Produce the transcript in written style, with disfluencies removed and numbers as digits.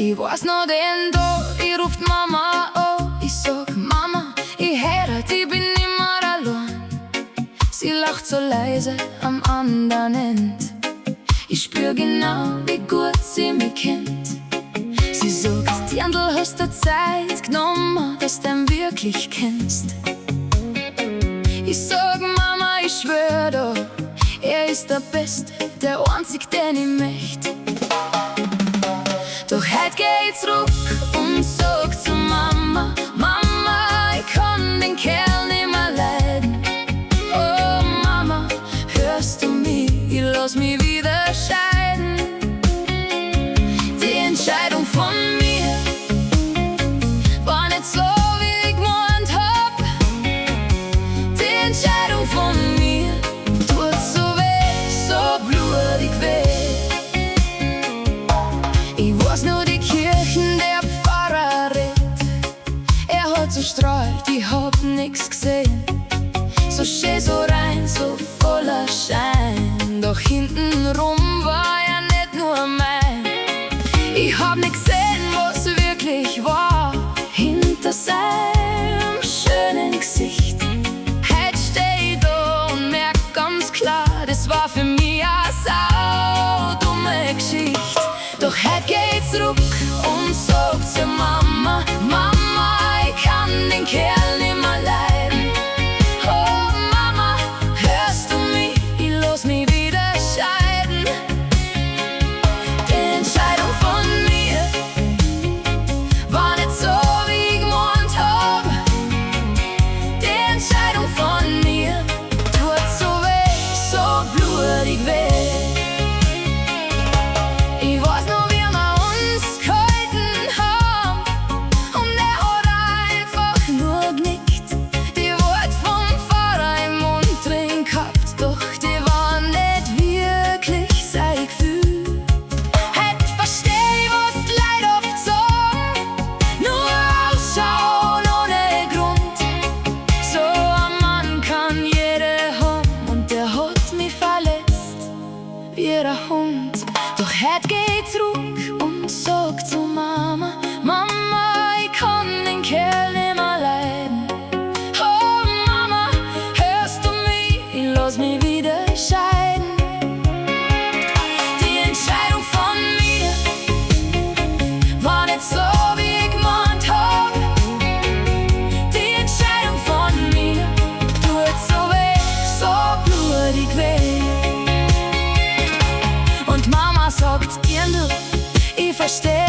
Ich weiß noch den Tag, ich ruft Mama an. Ich sag, Mama, ich heirat, ich bin nimmer allein. Sie lacht so leise am anderen End. Ich spür genau, wie gut sie mich kennt. Sie sagt, Dirndl, hast du Zeit genommen, dass du ihn wirklich kennst. Ich sag, Mama, ich schwör da, er ist der Beste, der Einzig, den ich möchte. Doch heut geh ich zurück und sag zu Mama, Mama, ich kann den Kerl nimmer leiden. Oh Mama, hörst du mich, ich lass mich wieder scheiden. Die Entscheidung von mir war nicht so, wie ich gemeint hab. Die Entscheidung von mir tut so weh, so blutig weh. Ich weiß nur die Kirchen, der Pfarrer redet. Er hat so strahlt, ich hab nix gesehen. So schön, so rein, so voller Schein. Doch hintenrum war er nicht nur mein. Ich hab nicht gesehen, was wirklich war hinter seinem schönen Gesicht. Heut steh ich da und merk ganz klar, das war für mich eine saudumme Geschichte. Doch heut geh ich zurück und sag zur Mama, Mama, ich kann den Kerl nimmer leiden. Oh Mama, hörst du mich, ich lass mich wieder scheiden. Die Entscheidung von mir war nicht so, wie ich gemeint hab. Die Entscheidung von mir tut so weh, so blutig weh. Ich weiß noch, wie wir uns gehalten haben, und er hat einfach nur genickt. Die Worte vom Pfarrer im Mund drin gehabt, doch die waren nicht wirklich sein Gefühl. Heut versteh ich, was die Leute oft sagen, nur ausschauen ohne Grund. So ein Mann kann jede haben, und der hat mich verletzt wie ein Hund. Doch heut geh ich zurück und sag zu Mama, Mama, ich kann den Kerl nimmer leiden. Oh Mama, hörst du mich, ich lass mich wieder scheiden. Die Entscheidung von mir war nicht so, wie ich gemeint hab. Die Entscheidung von mir tut so weh, so blutig weh. Und Mama sagt, Dirndl, ich versteh